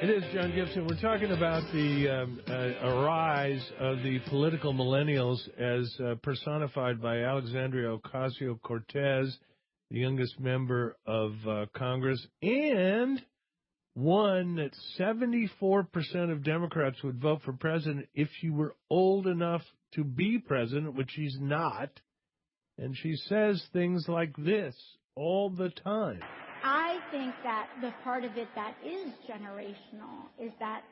It is John Gibson. We're talking about the rise of the political millennials as personified by Alexandria Ocasio-Cortez, the youngest member of Congress, and one that 74% of Democrats would vote for president if she were old enough to be president, which she's not. And she says things like this all the time. I think that the part of it that is generational is that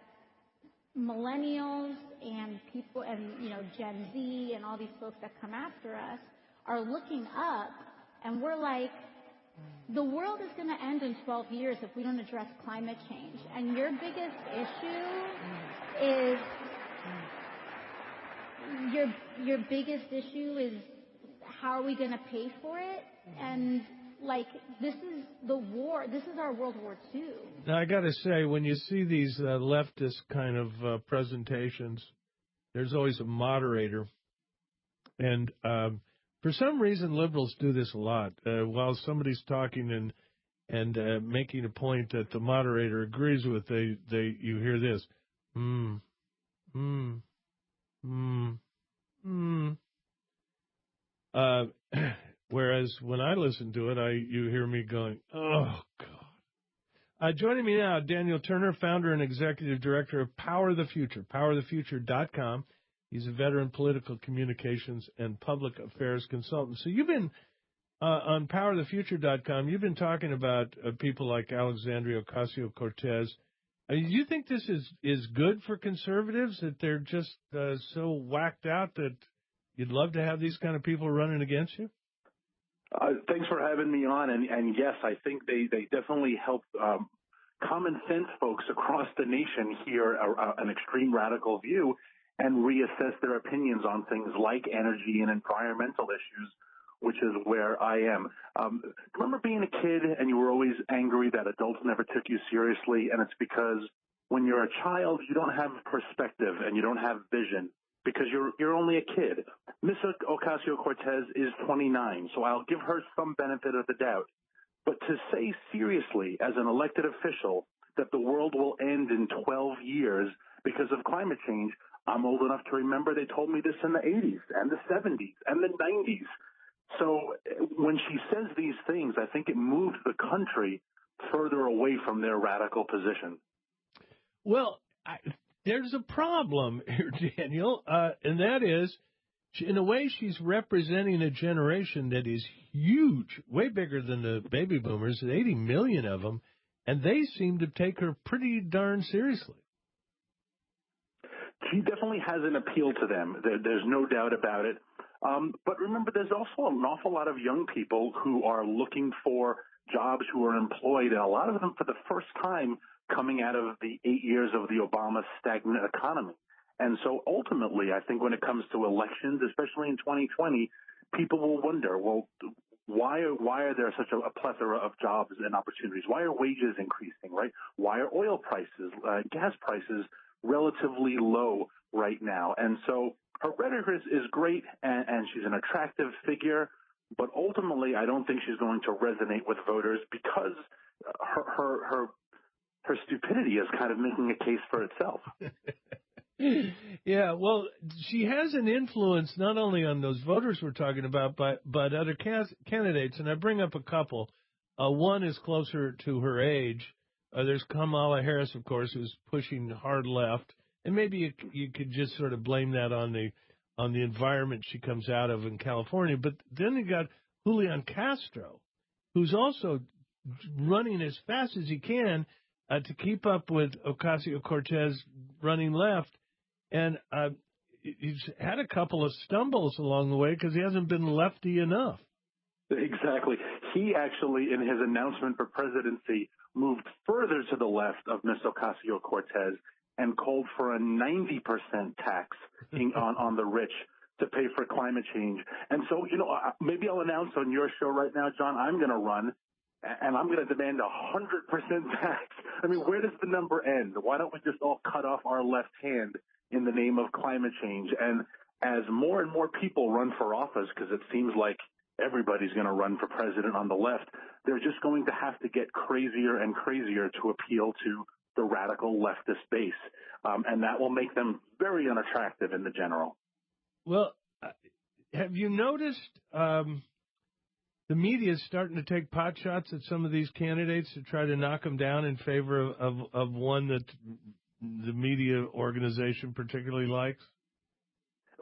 millennials and people and, Gen Z and all these folks that come after us are looking up, and we're like, the world is going to end in 12 years if we don't address climate change. And your biggest issue is how are we going to pay for it? And this is the war. This is our World War II. Now, I got to say, when you see these leftist kind of presentations, there's always a moderator. And for some reason, liberals do this a lot. While somebody's talking and making a point that the moderator agrees with, you hear this. Whereas when I listen to it, you hear me going, oh, God. Joining me now, Daniel Turner, founder and executive director of Power the Future, powerthefuture.com. He's a veteran political communications and public affairs consultant. So you've been on powerthefuture.com, you've been talking about people like Alexandria Ocasio-Cortez. Do you think this is good for conservatives, that they're just so whacked out that you'd love to have these kind of people running against you? Thanks for having me on. And yes, I think they definitely help common sense folks across the nation hear an extreme radical view and reassess their opinions on things like energy and environmental issues, which is where I am. Remember being a kid and you were always angry that adults never took you seriously? And it's because when you're a child, you don't have perspective and you don't have vision, because you're only a kid. Miss Ocasio-Cortez is 29, so I'll give her some benefit of the doubt. But to say seriously as an elected official that the world will end in 12 years because of climate change, I'm old enough to remember they told me this in the 80s and the 70s and the 90s. So when she says these things, I think it moves the country further away from their radical position. Well, there's a problem here, Daniel, and that is, in a way, she's representing a generation that is huge, way bigger than the baby boomers, 80 million of them, and they seem to take her pretty darn seriously. She definitely has an appeal to them. There's no doubt about it. But remember, there's also an awful lot of young people who are looking for jobs, who are employed, and a lot of them for the first time coming out of the 8 years of the Obama stagnant economy. And so ultimately, I think when it comes to elections, especially in 2020, people will wonder, well, why are there such a plethora of jobs and opportunities? Why are wages increasing, right? Why are oil prices, gas prices relatively low right now? And so her rhetoric is great, and she's an attractive figure, but ultimately I don't think she's going to resonate with voters because her stupidity is kind of making a case for itself. Yeah, well, she has an influence not only on those voters we're talking about, but other candidates, and I bring up a couple. One is closer to her age. There's Kamala Harris, of course, who's pushing hard left, and maybe you could just sort of blame that on the environment she comes out of in California. But then you got Julian Castro, who's also running as fast as he can to keep up with Ocasio-Cortez running left. And he's had a couple of stumbles along the way because he hasn't been lefty enough. Exactly. He actually, in his announcement for presidency, moved further to the left of Miss Ocasio-Cortez and called for a 90% tax on the rich to pay for climate change. And so, maybe I'll announce on your show right now, John, I'm going to run, and I'm going to demand 100% tax. I mean, where does the number end? Why don't we just all cut off our left hand in the name of climate change? And as more and more people run for office, because it seems like everybody's going to run for president on the left, they're just going to have to get crazier and crazier to appeal to the radical leftist base, and that will make them very unattractive in the general. Well, have you noticed the media is starting to take pot shots at some of these candidates to try to knock them down in favor of one that the media organization particularly likes?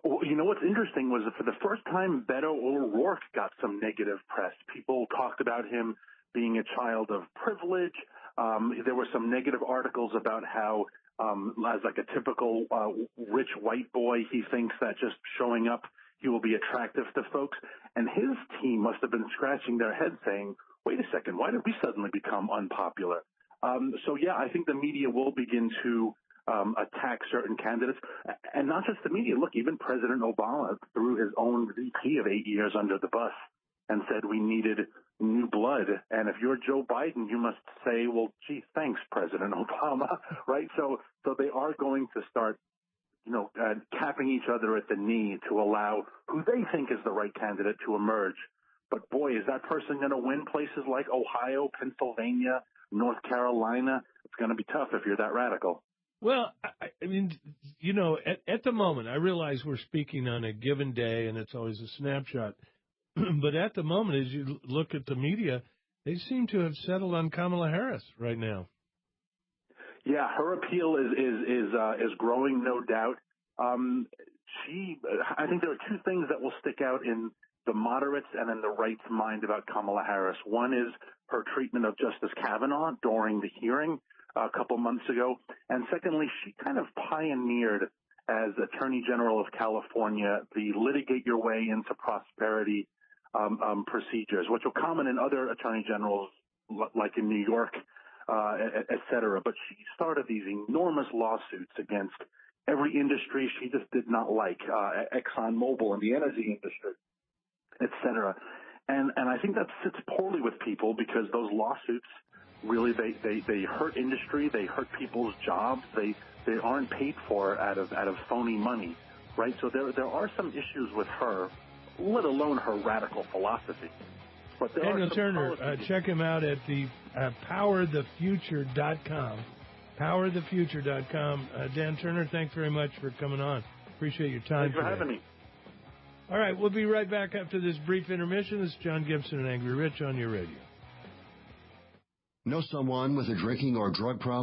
Well, you know what's interesting was that for the first time, Beto O'Rourke got some negative press. People talked about him being a child of privilege. There were some negative articles about how, as like a typical rich white boy, he thinks that just showing up, he will be attractive to folks. And his team must have been scratching their head saying, wait a second, why did we suddenly become unpopular? So, yeah, I think the media will begin to attack certain candidates. And not just the media. Look, even President Obama threw his own VP of 8 years under the bus and said we needed new blood. And if you're Joe Biden, you must say, well, gee, thanks, President Obama, right? So they are going to start, capping each other at the knee to allow who they think is the right candidate to emerge. But boy, is that person going to win places like Ohio, Pennsylvania, North Carolina? It's going to be tough if you're that radical. Well, I mean, at the moment, I realize we're speaking on a given day and it's always a snapshot. But at the moment, as you look at the media, they seem to have settled on Kamala Harris right now. Yeah, her appeal is growing, no doubt. I think there are two things that will stick out in the moderates and in the right's mind about Kamala Harris. One is her treatment of Justice Kavanaugh during the hearing a couple months ago. And secondly, she kind of pioneered as Attorney General of California the litigate your way into prosperity procedures, which are common in other attorney generals like in New York, et cetera. But she started these enormous lawsuits against every industry she just did not like, ExxonMobil and the energy industry, et cetera. And I think that sits poorly with people because those lawsuits really, they hurt industry, they hurt people's jobs, they aren't paid for out of phony money, right? So there are some issues with her, let alone her radical philosophy. But Daniel Turner, check him out at the powerthefuture.com. Powerthefuture.com. Dan Turner, thanks very much for coming on. Appreciate your time. Thanks for having me. All right, we'll be right back after this brief intermission. This is John Gibson and Angry Rich on your radio. Know someone with a drinking or drug problem?